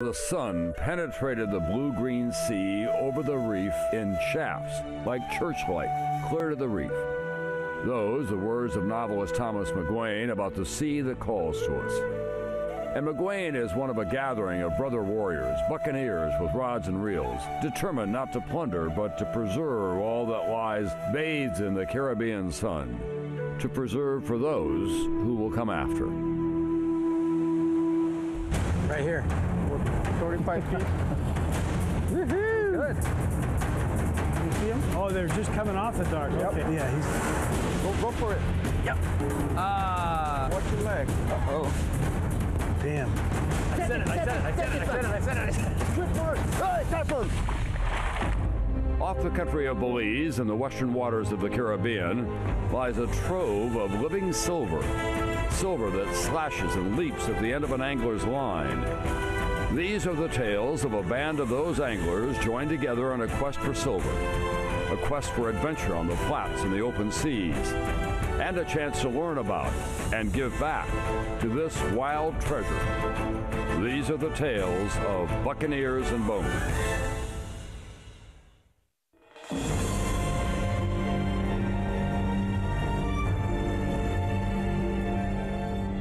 The sun penetrated the blue-green sea over the reef in shafts, like church light, clear to the reef. Those are words of novelist Thomas McGuane about the sea that calls to us. And McGuane is one of a gathering of brother warriors, buccaneers with rods and reels, determined not to plunder but to preserve all that lies bathed in the Caribbean sun, to preserve for those who will come after. Right here. 45 feet. Woohoo! Good. You see him? Oh, they're just coming off the dock. Yep. Okay. Yeah, he's. Go for it. Yep. Watch your leg. Uh-oh. Damn. I said it. Good work. Hey, tarpon. Off the country of Belize in the western waters of the Caribbean lies a trove of living silver. Silver that slashes and leaps at the end of an angler's line. These are the tales of a band of those anglers joined together on a quest for silver, a quest for adventure on the flats and the open seas, and a chance to learn about and give back to this wild treasure. These are the tales of Buccaneers and Bones.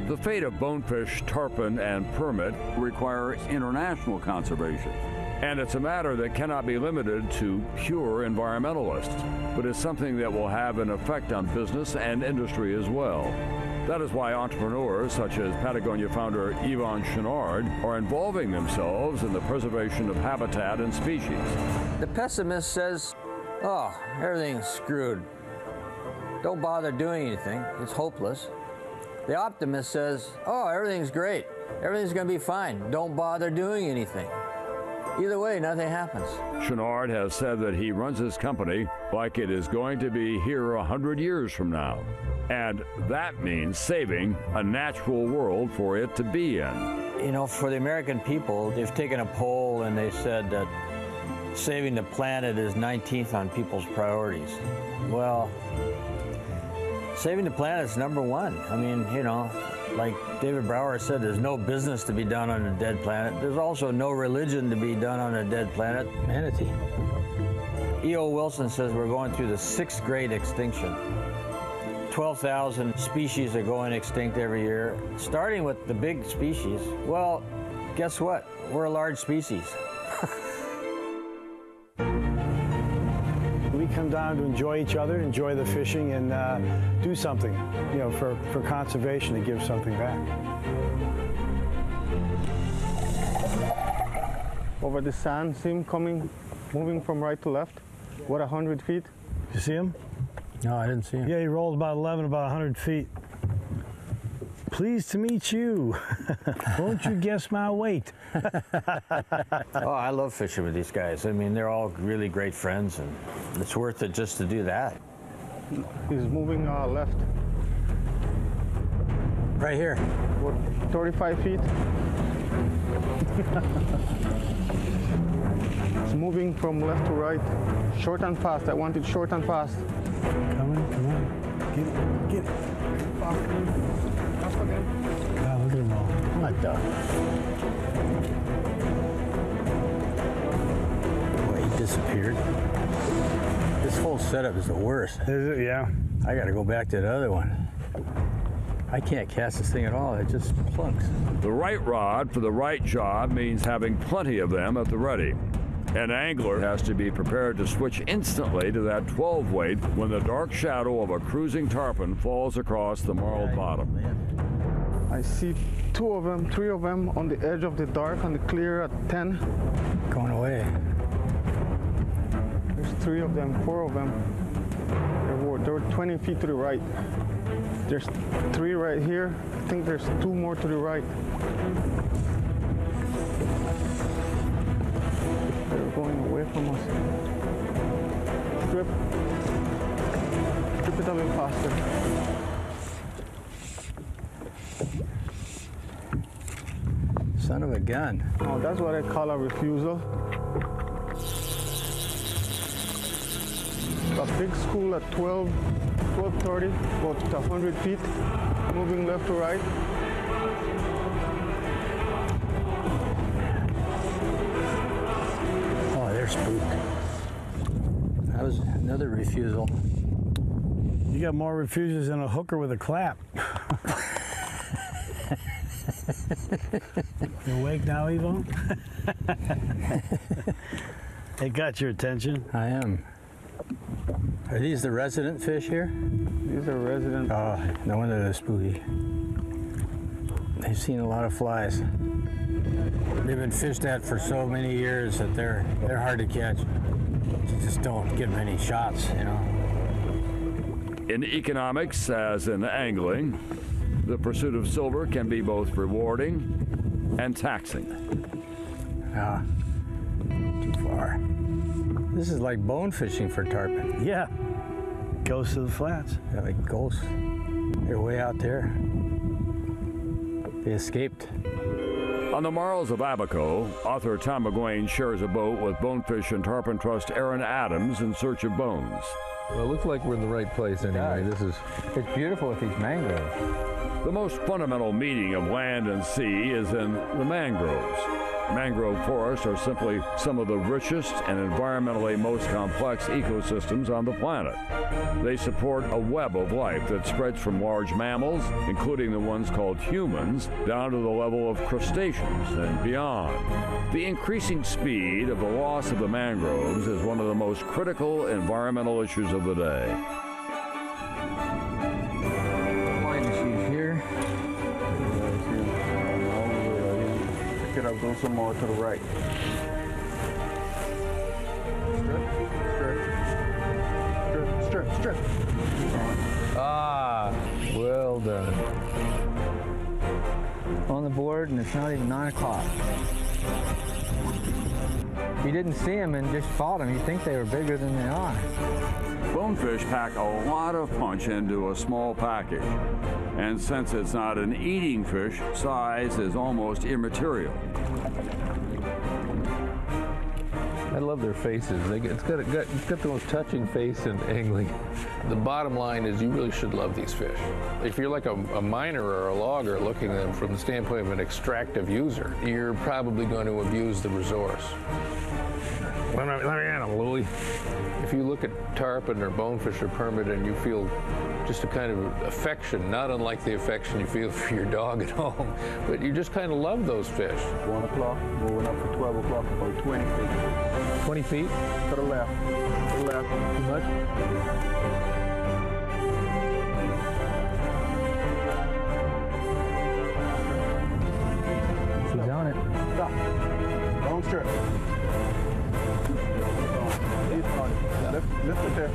The fate of bonefish, tarpon, and permit require international conservation. And it's a matter that cannot be limited to pure environmentalists, but is something that will have an effect on business and industry as well. That is why entrepreneurs such as Patagonia founder Yvon Chouinard are involving themselves in the preservation of habitat and species. The pessimist says, oh, everything's screwed. Don't bother doing anything. It's hopeless. The optimist says, oh, everything's great. Everything's going to be fine. Don't bother doing anything. Either way, nothing happens. Chouinard has said that he runs his company like it is going to be here 100 years from now. And that means saving a natural world for it to be in. You know, for the American people, they've taken a poll and they said that saving the planet is 19th on people's priorities. Well, saving the planet is number one. I mean, you know, like David Brower said, there's no business to be done on a dead planet. There's also no religion to be done on a dead planet. Manatee. E.O. Wilson says we're going through the 6th great extinction. 12,000 species are going extinct every year, starting with the big species. Well, guess what? We're a large species. We come down to enjoy each other, enjoy the fishing, and do something, you know, for conservation, to give something back. Over the sand, see him coming, moving from right to left. What, 100 feet? You see him? No, I didn't see him. Yeah, he rolled about 11, about 100 feet. Pleased to meet you. Won't you guess my weight? Oh, I love fishing with these guys. I mean, they're all really great friends, and it's worth it just to do that. He's moving left. Right here. What, 35 feet? It's moving from left to right. Short and fast. I want it short and fast. Come on. Get it. Fast again. Wow, look at them all. What the? Boy, he disappeared. This whole setup is the worst. Is it? Yeah. I got to go back to the other one. I can't cast this thing at all. It just plunks. The right rod for the right job means having plenty of them at the ready. An angler has to be prepared to switch instantly to that 12 weight when the dark shadow of a cruising tarpon falls across the marled bottom. I see 2 of them, 3 of them on the edge of the dark on the clear at 10. Going away. There's 3 of them, 4 of them. They're 20 feet to the right. There's 3 right here. I think there's 2 more to the right. They're going away from us. Strip it a little faster. Son of a gun. Oh, that's what I call a refusal. A big school at 12:30, about 100 feet, moving left to right. spook. That was another refusal. You got more refusals than a hooker with a clap. You awake now, Yvonne? It got your attention. I am. Are these the resident fish here? These are resident. Oh, no wonder they're spooky. They've seen a lot of flies. They've been fished at for so many years that they're hard to catch. You just don't get many shots, you know. In economics, as in angling, the pursuit of silver can be both rewarding and taxing. Ah, too far. This is like bone fishing for tarpon. Yeah. Goes to the flats. Yeah, like ghosts. They're way out there. They escaped. On the Marls of Abaco, author Tom McGuane shares a boat with bonefish and tarpon trust Aaron Adams in search of bones. Well, it looks like we're in the right place anyway. It's beautiful with these mangroves. The most fundamental meeting of land and sea is in the mangroves. Mangrove forests are simply some of the richest and environmentally most complex ecosystems on the planet. They support a web of life that spreads from large mammals, including the ones called humans, down to the level of crustaceans and beyond. The increasing speed of the loss of the mangroves is one of the most critical environmental issues of the day. Line issues here. Pick it up, go some more to the right. Strip. Ah, well done. On the board, and it's not even 9 o'clock. You didn't see them and just fought them. You think they were bigger than they are. Bonefish pack a lot of punch into a small package. And since it's not an eating fish, size is almost immaterial. I love their faces. It's got the most touching face in angling. The bottom line is you really should love these fish. If you're like a miner or a logger looking at them from the standpoint of an extractive user, you're probably going to abuse the resource. Let me at 'em, Louie. If you look at tarpon or bonefish or permit and you feel just a kind of affection, not unlike the affection you feel for your dog at home, but you just kind of love those fish. 1 o'clock, moving up to 12 o'clock, about 20 feet. 20 feet? To the left. Too much? She's on it. Stop. Don't strip. Lift it there.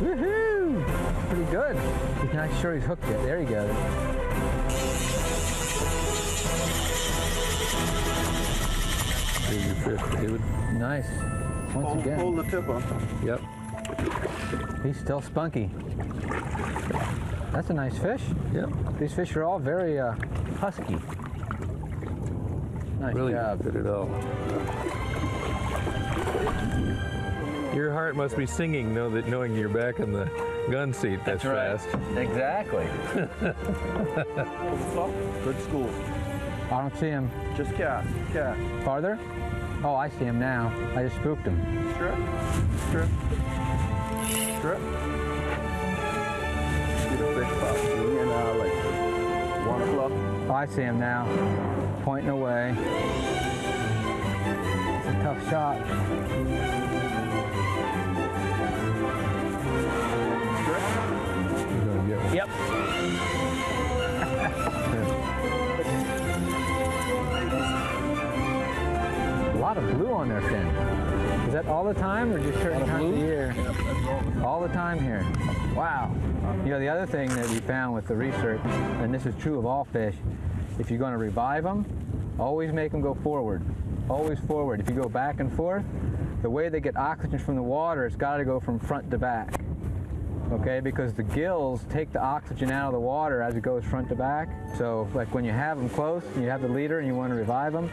Woohoo! Pretty good. He's not sure he's hooked yet. There he goes. Here's your fish, David. Nice. Once again. Hold the tip on. Yep. He's still spunky. That's a nice fish. Yep. These fish are all very husky. Nice Really job. did it all. Your heart must be singing knowing you're back in the gun seat. That's fast. Exactly. Good school. I don't see him. Just cast. Farther? Oh, I see him now. I just spooked him. Strip. See the fish pop. See and like 1 o'clock. Oh, I see him now. Pointing away. It's a tough shot. You're gonna get one. Yep. A lot of blue on their fin. Is that all the time or just certain times of the year? All the time here. Wow. You know, the other thing that we found with the research, and this is true of all fish, if you're going to revive them, always make them go forward. Always forward. If you go back and forth, the way they get oxygen from the water, it's got to go from front to back. Okay, because the gills take the oxygen out of the water as it goes front to back. So, like when you have them close, and you have the leader and you want to revive them,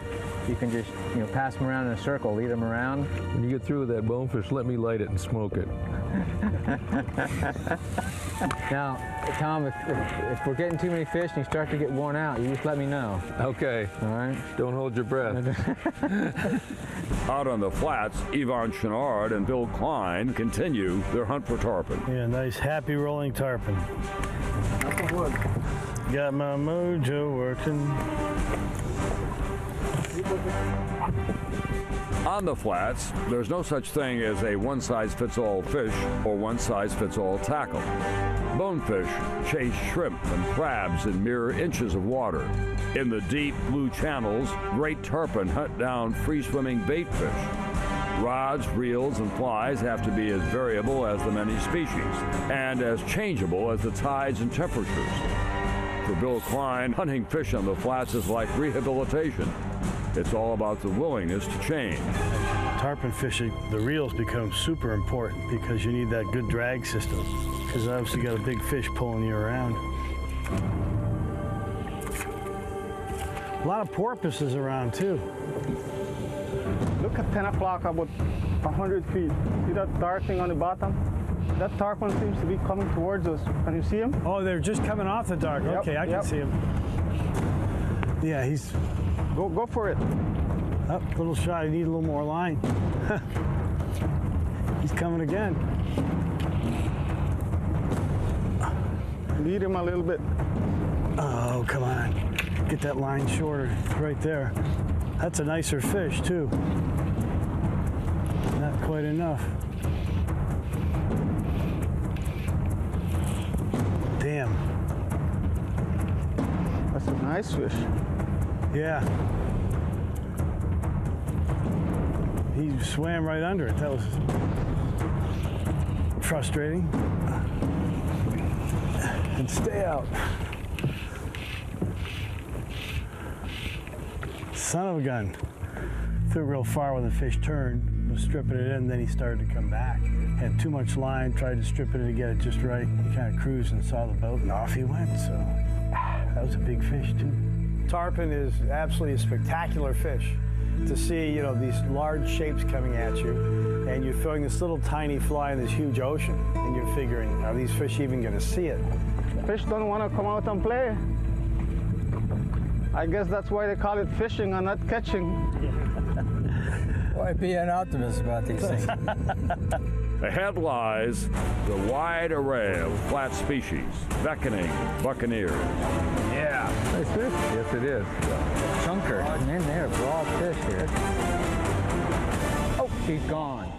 you can just, pass them around in a circle, lead them around. When you get through with that bonefish, let me light it and smoke it. Now, Tom, if we're getting too many fish and you start to get worn out, you just let me know. Okay. All right? Don't hold your breath. Out on the flats, Yvonne Chenard and Bill Klein continue their hunt for tarpon. Yeah, nice happy rolling tarpon. Got my mojo working. On the flats, there's no such thing as a one-size-fits-all fish or one-size-fits-all tackle. Bonefish chase shrimp and crabs in mere inches of water. In the deep blue channels, great tarpon hunt down free-swimming bait fish. Rods, reels, and flies have to be as variable as the many species and as changeable as the tides and temperatures. For Bill Klein, hunting fish on the flats is like rehabilitation. It's all about the willingness to change. Tarpon fishing, the reels become super important because you need that good drag system. Because obviously you got a big fish pulling you around. A lot of porpoises around too. Look at 10 o'clock, about 100 feet. See that dark thing on the bottom? That tarpon seems to be coming towards us. Can you see him? Oh, they're just coming off the dark. Yep, Okay, I can see him. Yeah, he's... Go for it. Up, little shy. You need a little more line. He's coming again. Lead him a little bit. Oh, come on. Get that line shorter. Right there. That's a nicer fish, too. Not quite enough. Damn. That's a nice fish. Yeah. He swam right under it. That was frustrating. And stay out. Son of a gun. Threw it real far when the fish turned, was stripping it in, then he started to come back. Had too much line, tried to strip it in to get it just right. He kind of cruised and saw the boat and off he went, so that was a big fish too. Tarpon is absolutely a spectacular fish. To see, you know, these large shapes coming at you, and you're throwing this little tiny fly in this huge ocean, and you're figuring, are these fish even going to see it? Fish don't want to come out and play. I guess that's why they call it fishing and not catching. Why be an optimist about these things? Ahead lies the wide array of flat species, beckoning buccaneers. Yeah. Nice fish. Yes, it is. Chunker. Man, they're broad fish here. Oh, she's gone.